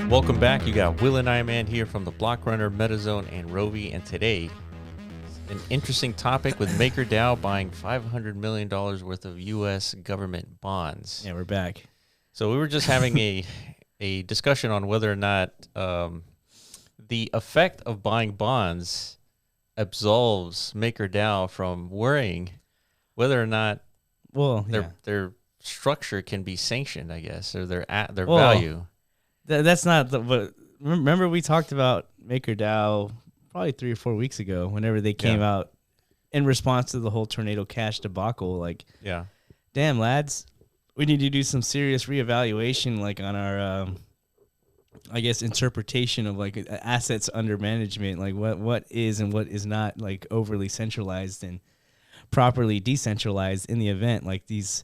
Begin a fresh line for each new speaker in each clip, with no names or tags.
Welcome back. You got Will and I Man here from the Block Runner, MetaZone, and Rovi. And today, an interesting topic with MakerDao buying $500 million worth of U.S. government bonds.
Yeah, we're back.
So we were just having a discussion on whether or not the effect of buying bonds absolves MakerDao from worrying whether or not their structure can be sanctioned, I guess, or their value.
That's not the. But remember, we talked about MakerDao probably 3 or 4 weeks ago. Whenever they came out in response to the whole Tornado Cash debacle, like, damn lads, we need to do some serious reevaluation, like on our, I guess, interpretation of like assets under management, like what is and what is not like overly centralized and properly decentralized in the event, like these.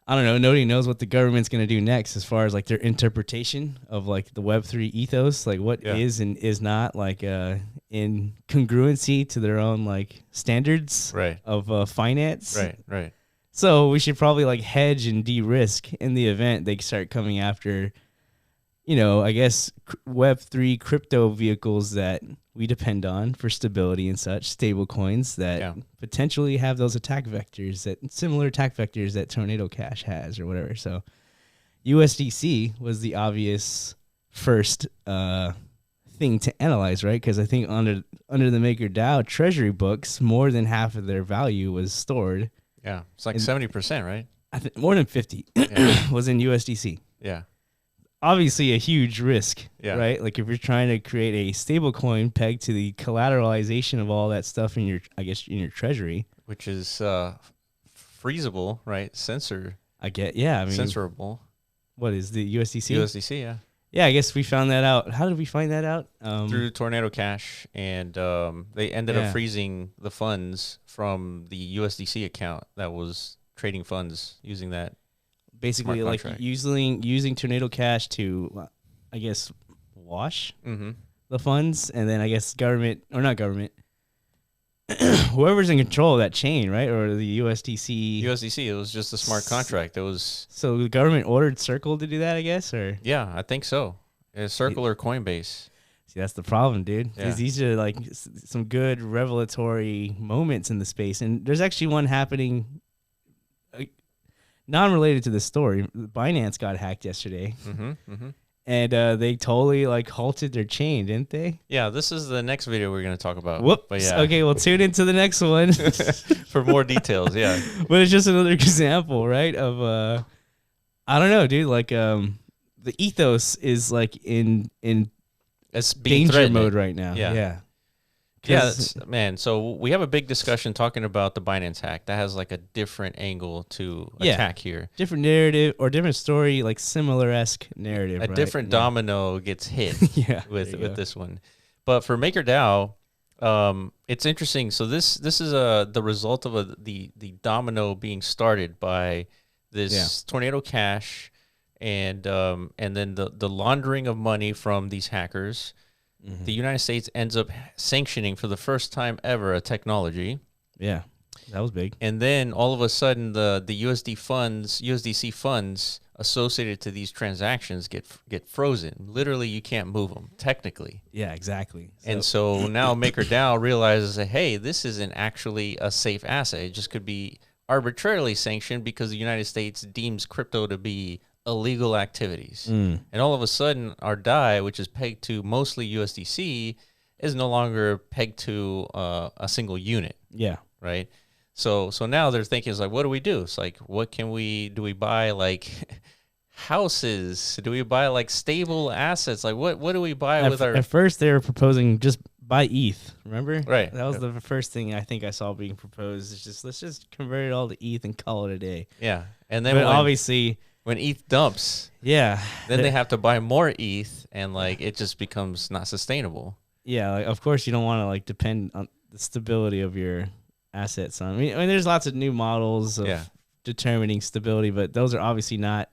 I don't know. Nobody knows what the government's going to do next as far as like their interpretation of like the Web3 ethos, like what is and is not like in congruency to their own like standards of finance.
Right.
So we should probably like hedge and de-risk in the event they start coming after, I guess Web3 crypto vehicles that we depend on for stability and such, stable coins that potentially have those similar attack vectors that Tornado Cash has or whatever. So USDC was the obvious first thing to analyze, right? Because I think under the MakerDao Treasury books, more than half of their value was stored.
Yeah, it's like 70%, right?
I think more than 50 was in USDC.
Yeah.
Obviously a huge risk, right? Like if you're trying to create a stable coin pegged to the collateralization of all that stuff in your treasury,
which is freezable, right? Censorable.
What is the USDC?
USDC, yeah.
Yeah, I guess we found that out. How did we find that out?
Through Tornado Cash, and they ended up freezing the funds from the USDC account that was trading funds using that.
Basically, like using Tornado Cash to, I guess, wash the funds, and then I guess whoever's in control of that chain, right, or the USDC.
USDC, it was just a smart contract. It was
so the government ordered Circle to do that, I guess, or
I think so. Circle or Coinbase.
See, that's the problem, dude.
Yeah.
These are like some good revelatory moments in the space, and there's actually one happening. Non-related to the story, Binance got hacked yesterday, and they totally like halted their chain, didn't they?
Yeah, this is the next video we're going to talk about.
Whoops.
But yeah.
Okay, well, tune into the next one
for more details. Yeah,
but it's just another example, right? Of I don't know, dude. Like the ethos is like in danger mode right now. Yeah.
Yeah, man. So we have a big discussion talking about the Binance hack that has like a different angle to attack here.
Different narrative or different story, like similar-esque narrative.
A different domino gets hit with this one. But for MakerDao, it's interesting. So this is the result of the domino being started by this Tornado Cash and then the laundering of money from these hackers. The United States ends up sanctioning for the first time ever a technology.
Yeah, that was big.
And then all of a sudden, the USDC funds associated to these transactions get frozen. Literally, you can't move them technically.
Yeah, exactly.
And so now MakerDao realizes that, hey, this isn't actually a safe asset. It just could be arbitrarily sanctioned because the United States deems crypto to be illegal activities. And all of a sudden our DAI, which is pegged to mostly USDC, is no longer pegged to a single unit.
Yeah.
Right. So now they're thinking, it's like, what do we do? It's like, what can we do? We buy like houses? Do we buy like stable assets? Like what do we buy with our...
At first they were proposing just buy ETH, remember?
Right.
That was the first thing I think I saw being proposed. Is just, let's just convert it all to ETH and call it a day.
Yeah. And then
obviously...
When ETH dumps, then they have to buy more ETH, and like it just becomes not sustainable.
Yeah, like, of course you don't want to like depend on the stability of your assets. I mean, there's lots of new models of determining stability, but those are obviously not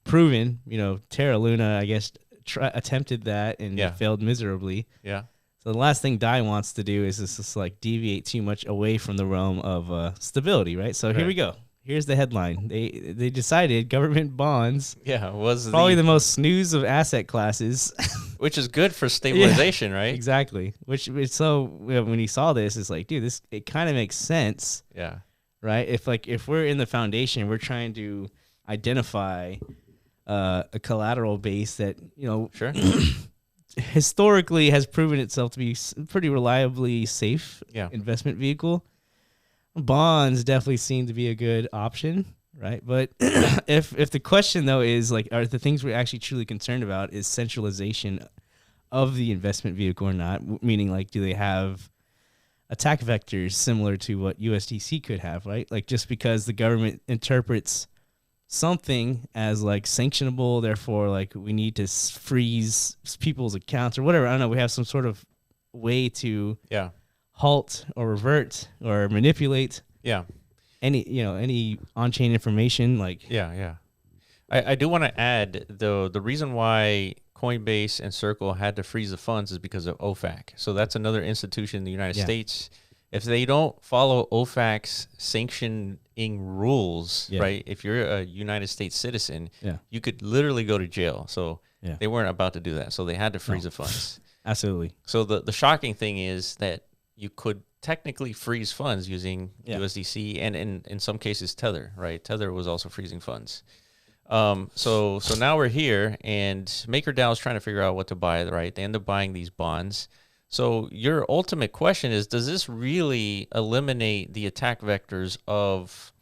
proven. Terra Luna, I guess, attempted that and failed miserably.
Yeah.
So the last thing DAI wants to do is just like deviate too much away from the realm of stability, right? So here we go. here's the headline. They decided government bonds.
Yeah, was
probably the most snooze of asset classes.
Which is good for stabilization, right?
Exactly. Which so when he saw this, it's like, dude, it kind of makes sense.
Yeah.
Right. If we're in the foundation, we're trying to identify a collateral base that
sure.
historically has proven itself to be pretty reliably safe investment vehicle. Bonds definitely seem to be a good option, right? But if the question though is like, are the things we're actually truly concerned about is centralization of the investment vehicle or not? Meaning, like, do they have attack vectors similar to what USDC could have, right? Like, just because the government interprets something as like sanctionable, therefore like we need to freeze people's accounts or whatever. I don't know. We have some sort of way to halt or revert or manipulate any on-chain information. Like
I do want to add though, the reason why Coinbase and Circle had to freeze the funds is because of OFAC. So that's another institution in the United States. If they don't follow OFAC's sanctioning rules, right? If you're a United States citizen, you could literally go to jail. So they weren't about to do that. So they had to freeze the funds.
Absolutely.
So the shocking thing is that you could technically freeze funds using USDC and in some cases Tether, right? Tether was also freezing funds. So now we're here and MakerDao is trying to figure out what to buy, right? They end up buying these bonds. So your ultimate question is, does this really eliminate the attack vectors of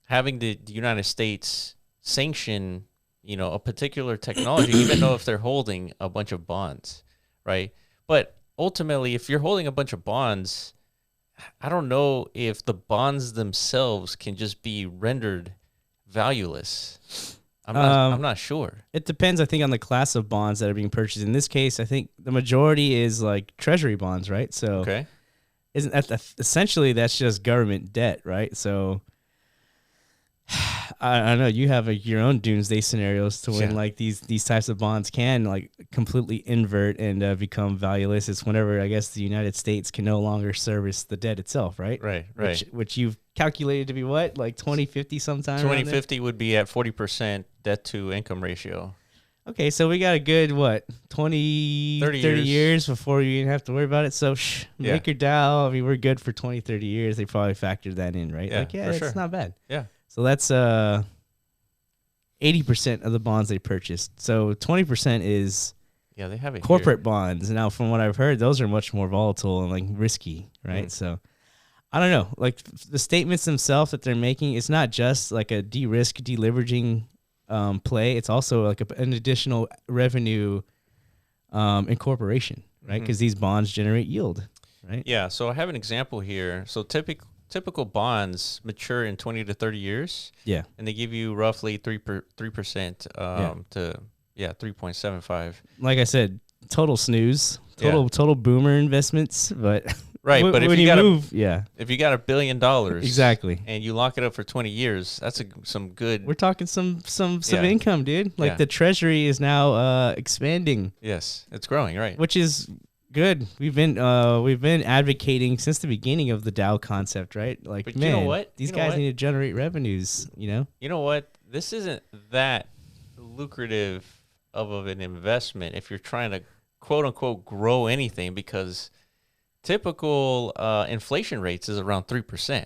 having the United States sanction, a particular technology, even though if they're holding a bunch of bonds, right? But ultimately, if you're holding a bunch of bonds, I don't know if the bonds themselves can just be rendered valueless. I'm not sure.
It depends, I think, on the class of bonds that are being purchased. In this case, I think the majority is like Treasury bonds, right? So, isn't that essentially that's just government debt, right? So, I know you have your own doomsday scenarios to when like these types of bonds can like completely invert and become valueless. It's whenever I guess the United States can no longer service the debt itself, right?
Right.
Which you've calculated to be what, like 2050 sometime.
2050 would be at 40% debt to income ratio.
Okay, so we got a good 30 years before you even have to worry about it. So MakerDao, I mean, we're good for 20, 30 years. They probably factored that in, right? It's not bad.
Yeah.
So that's 80% of the bonds they purchased. So 20% is
they have it
corporate bonds. Now, from what I've heard, those are much more volatile and like risky, right? So I don't know. Like the statements themselves that they're making, it's not just like a de-risk, deleveraging play. It's also like an additional revenue incorporation, right? Because these bonds generate yield, right?
Yeah. So I have an example here. So typical bonds mature in 20 to 30 years.
Yeah.
And they give you roughly 3% to 3.75.
Like I said, total snooze, total boomer investments, but
right, but if you got $1 billion
exactly,
and you lock it up for 20 years, that's some good.
We're talking some income, dude. Like the Treasury is now expanding.
Yes, it's growing, right?
Which is good. We've been advocating since the beginning of the DAO concept, right? Like, but man, you know what? These guys need to generate revenues,
You know what? This isn't that lucrative of an investment if you're trying to quote unquote grow anything, because typical inflation rates is around 3%,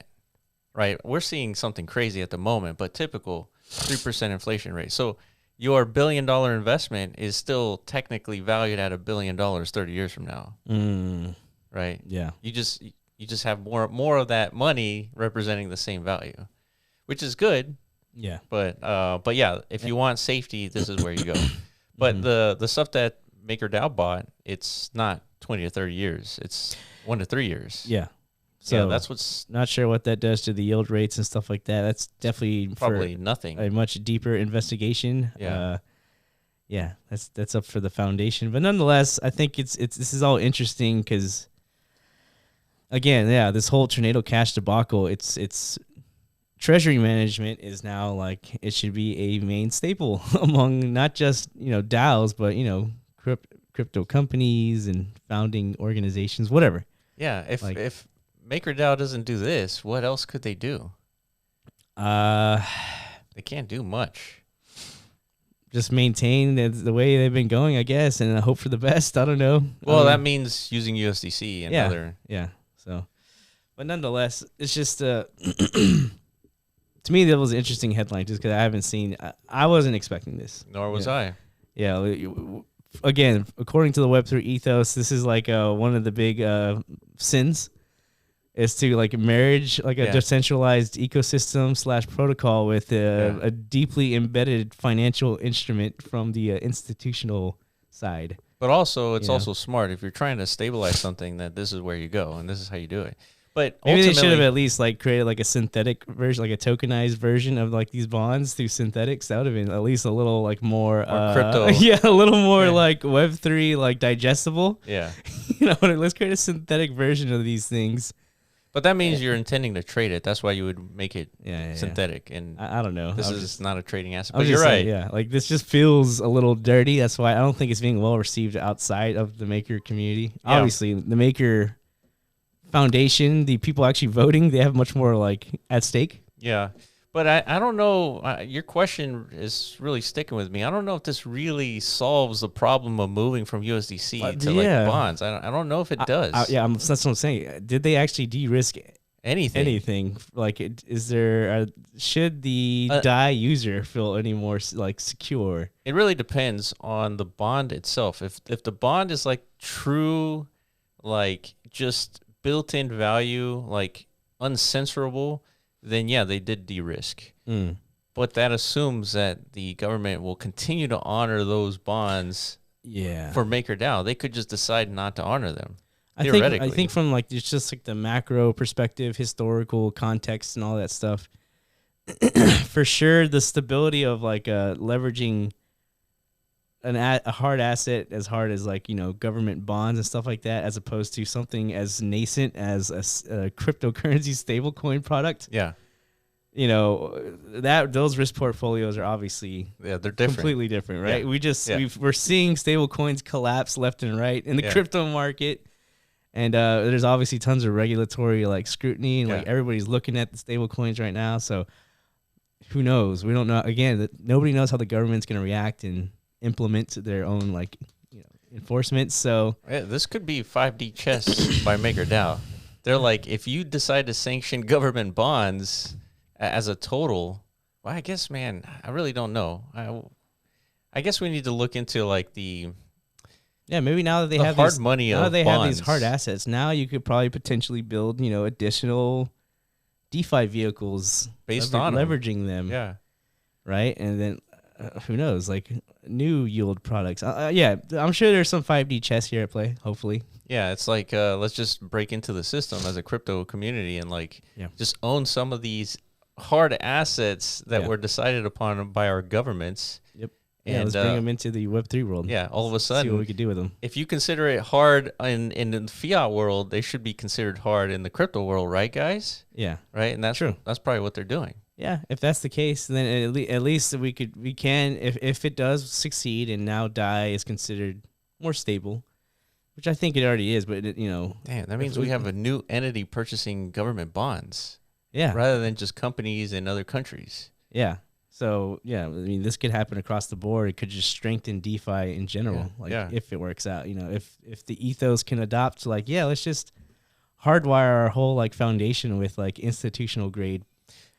right? We're seeing something crazy at the moment, but typical 3% inflation rate. So your $1 billion investment is still technically valued at $1 billion 30 years from now, right?
Yeah.
You just have more of that money representing the same value, which is good.
Yeah.
But yeah, if you want safety, this is where you go. But the stuff that MakerDao bought, it's not 20 to 30 years. It's 1 to 3 years.
Yeah. So
that's what's
not sure what that does to the yield rates and stuff like that. That's definitely
probably nothing.
A much deeper investigation. Yeah. That's up for the foundation. But nonetheless, I think this is all interesting because, again, this whole Tornado Cash debacle, it's Treasury management is now like it should be a main staple among not just DAOs, but crypto companies and founding organizations, whatever.
Yeah, if MakerDao doesn't do this, what else could they do? They can't do much.
Just maintain the way they've been going, I guess, and hope for the best. I don't know.
Well, that means using USDC and other.
Yeah. So, but nonetheless, it's just to me that was an interesting headline, just because I haven't seen. I wasn't expecting this.
Nor was I.
Yeah. Again, according to the Web3 ethos, this is like one of the big sins. Is to like marriage like a decentralized ecosystem / protocol with a deeply embedded financial instrument from the institutional side.
But also, it's also smart if you're trying to stabilize something that this is where you go and this is how you do it. But
maybe they should have at least like created like a synthetic version, like a tokenized version of like these bonds through synthetics. That would have been at least a little like more
crypto.
Yeah, a little more like Web3 like digestible.
Yeah.
Let's create a synthetic version of these things.
But that means you're intending to trade it. That's why you would make it synthetic. And
I don't know.
This is not a trading asset. But you're right.
Yeah, like this just feels a little dirty. That's why I don't think it's being well received outside of the Maker community. Yeah. Obviously, the Maker Foundation, the people actually voting, they have much more like at stake.
Yeah. But I don't know. Your question is really sticking with me. I don't know if this really solves the problem of moving from USDC to like bonds. I don't know if it does.
That's what I'm saying. Did they actually de-risk
anything?
Like, is there? Should the DAI user feel any more like secure?
It really depends on the bond itself. If the bond is like true, like just built-in value, like uncensorable, then they did de-risk. But that assumes that the government will continue to honor those bonds for MakerDao. They could just decide not to honor them, theoretically.
I think from like just like the macro perspective, historical context and all that stuff, for sure the stability of like leveraging a hard asset as hard as like, government bonds and stuff like that, as opposed to something as nascent as a cryptocurrency stablecoin product.
Yeah.
That those risk portfolios are obviously
they're different.
Completely different, right? Yeah. We're seeing stablecoins collapse left and right in the crypto market. And there's obviously tons of regulatory like scrutiny and like everybody's looking at the stablecoins right now. So who knows? We don't know. Again, nobody knows how the government's going to react and implement their own like enforcement. So
this could be 5D chess by MakerDao. They're like, if you decide to sanction government bonds as a total, well, I guess, man, I really don't know. I guess we need to look into like the
maybe now that they have
hard money
now
of
that they
bonds.
have these hard assets, now you could probably potentially build additional DeFi vehicles
based on
leveraging them.
Yeah,
right, and then who knows, like new yield products. I'm sure there's some 5D chess here at play. Hopefully.
Yeah, it's like let's just break into the system as a crypto community and like just own some of these hard assets that were decided upon by our governments.
Yep. And let's bring them into the Web3 world.
Yeah, all of a sudden,
see what we could do with them.
If you consider it hard in the fiat world, they should be considered hard in the crypto world, right, guys?
Yeah.
Right, and that's
true.
That's probably what they're doing.
Yeah, if that's the case, then at least we can if it does succeed and now DAI is considered more stable, which I think it already is, but
damn, that means we have a new entity purchasing government bonds.
Yeah.
Rather than just companies in other countries.
Yeah. So, I mean, this could happen across the board. It could just strengthen DeFi in general, if it works out. If the ethos can adopt, like, let's just hardwire our whole, like, foundation with, like, institutional grade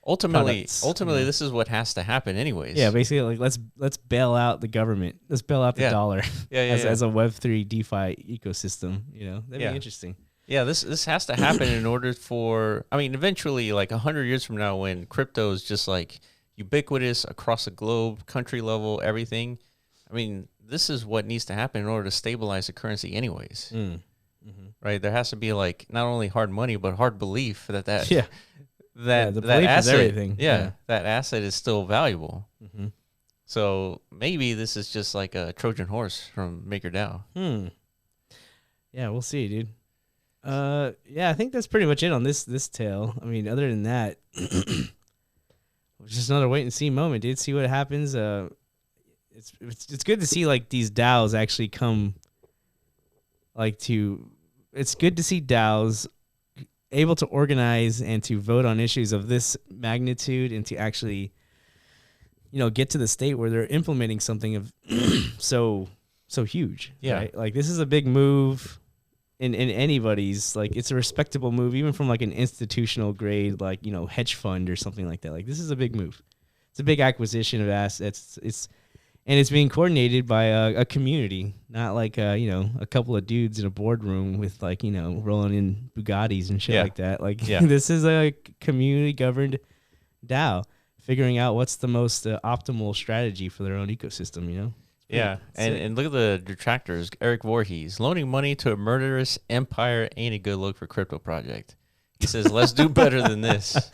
Ultimately,
products.
This is what has to happen anyways.
Yeah, basically, like, let's bail out the government. Let's bail out the dollar as a Web3 DeFi ecosystem. That'd be interesting.
Yeah, this has to happen in order for, I mean, eventually, like 100 years from now, when crypto is just like ubiquitous across the globe, country level, everything. I mean, this is what needs to happen in order to stabilize the currency anyways. Right? There has to be like not only hard money, but hard belief that
the
that
belief
asset,
is everything.
That asset is still valuable.
Mm-hmm.
So maybe this is just like a Trojan horse from MakerDao.
Yeah, we'll see, dude. I think that's pretty much it on this tale. I mean, other than that, it's just another wait and see moment, dude. See what happens. It's good to see like these DAOs actually come. It's good to see DAOs able to organize and to vote on issues of this magnitude and to actually, get to the state where they're implementing something of so huge.
Yeah.
Right? Like this is a big move in anybody's, like it's a respectable move, even from like an institutional grade, like, hedge fund or something like that. Like this is a big move. It's a big acquisition of assets. And it's being coordinated by a community, not like, a couple of dudes in a boardroom with like, rolling in Bugattis and shit like that. Like this is a community governed DAO figuring out what's the most optimal strategy for their own ecosystem,
Yeah, and look at the detractors. Eric Voorhees, loaning money to a murderous empire ain't a good look for crypto project. He says, let's do better than this.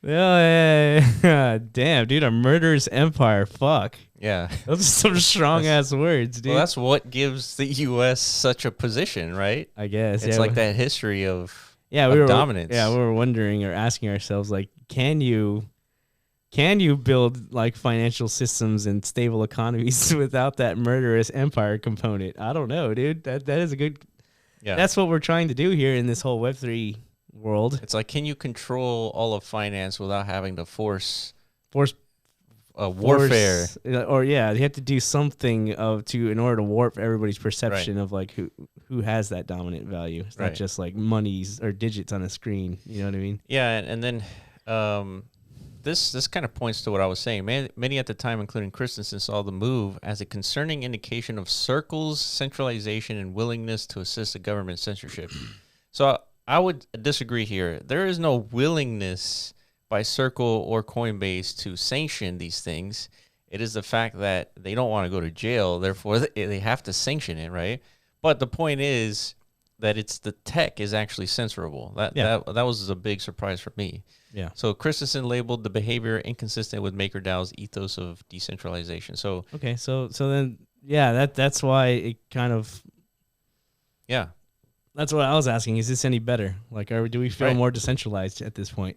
Yeah, damn, dude, a murderous empire. Fuck.
Yeah.
Those are some strong-ass words, dude.
Well, that's what gives the U.S. such a position, right?
I guess.
It's like that history of
we were
dominance.
Yeah, we were wondering or asking ourselves, like, can you build like financial systems and stable economies without that murderous empire component? I don't know, dude. That is a good. Yeah. That's what we're trying to do here in this whole Web3 world.
It's like, can you control all of finance without having to force warfare?
Or you have to do something in order to warp everybody's perception of like who has that dominant value. It's not just like monies or digits on a screen. You know what I mean?
Yeah, and then this kind of points to what I was saying. Many at the time, including Christensen, saw the move as a concerning indication of Circle's centralization and willingness to assist the government censorship. So I would disagree here. There is no willingness by Circle or Coinbase to sanction these things. It is the fact that they don't want to go to jail, therefore they have to sanction it, right? But the point is that it's the tech is actually censorable. That was a big surprise for me.
Yeah.
So Christensen labeled the behavior inconsistent with MakerDAO's ethos of decentralization. So
okay, so then that's why it kind of that's what I was asking. Is this any better? Like, do we feel more decentralized at this point?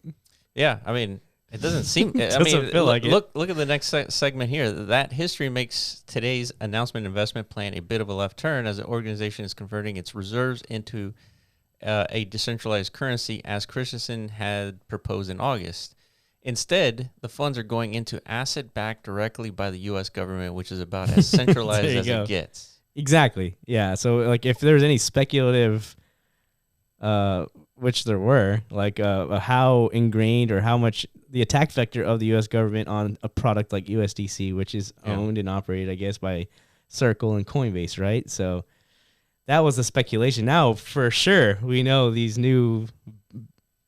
Yeah, I mean, it doesn't seem.
Feel like
look at the next segment here. That history makes today's announcement investment plan a bit of a left turn as the organization is converting its reserves into a decentralized currency, as Christensen had proposed in August. Instead, the funds are going into asset backed directly by the U.S. government, which is about as centralized as it gets.
Exactly. Yeah. So, like, if there's any speculative, which there were, like how ingrained or how much the attack vector of the U.S. government on a product like USDC, which is owned and operated, I guess, by Circle and Coinbase, right? So that was the speculation. Now, for sure, we know these new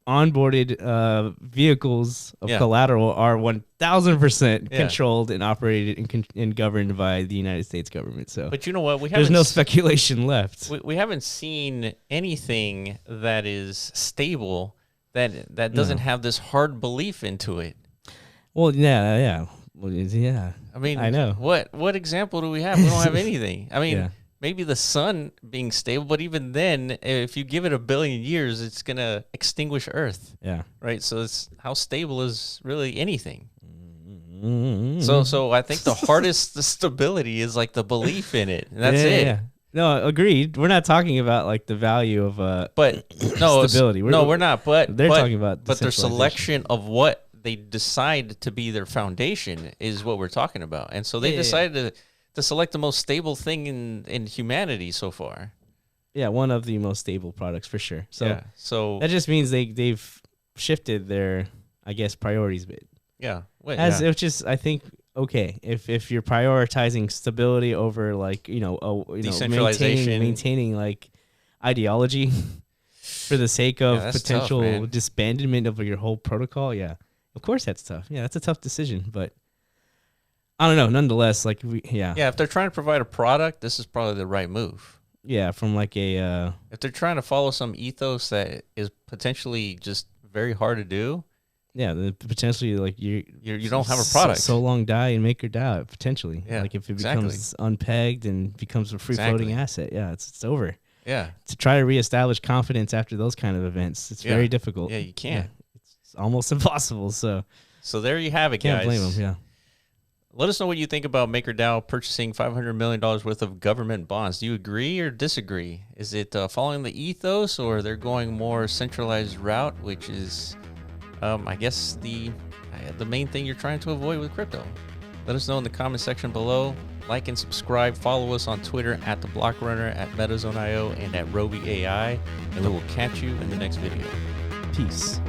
onboarded vehicles of collateral are 1,000% controlled and operated and governed by the United States government. So,
but you know what?
There's no speculation left.
We haven't seen anything that is stable that doesn't have this hard belief into it.
Well, yeah.
I mean,
I know.
What example do we have? We don't have anything. I mean. Maybe the sun being stable, but even then, if you give it 1 billion years, it's going to extinguish Earth.
Yeah.
Right? So it's how stable is really anything. So I think the hardest stability is like the belief in it. And that's it. Yeah.
No, agreed. We're not talking about like the value of stability.
We're not. But
they're talking about
their selection of what they decide to be their foundation is what we're talking about. And so they decided to select the most stable thing in humanity so far.
Yeah, one of the most stable products for sure. So
that
just means they've shifted their, I guess, priorities a bit.
Yeah.
Which is, I think, okay. If you're prioritizing stability over like,
decentralization,
maintaining like ideology for the sake of potential disbandment of your whole protocol, of course that's tough. Yeah, that's a tough decision, but I don't know. Nonetheless, like
if they're trying to provide a product, this is probably the right move.
Yeah, from like a
if they're trying to follow some ethos that is potentially just very hard to do.
Yeah, potentially like you
don't have a product.
So long die and MakerDao potentially. Yeah, like if it becomes unpegged and becomes a free floating asset, it's over.
Yeah,
to try to reestablish confidence after those kind of events, it's very difficult.
Yeah, you can't.
It's almost impossible. So
there you have it,
guys. Can't blame them. Yeah.
Let us know what you think about MakerDao purchasing $500 million worth of government bonds. Do you agree or disagree? Is it following the ethos, or they're going more centralized route, which is, I guess, the main thing you're trying to avoid with crypto? Let us know in the comment section below. Like and subscribe. Follow us on Twitter at The Block Runner, at MetaZone.io, and at Roby AI. And we will catch you in the next video.
Peace.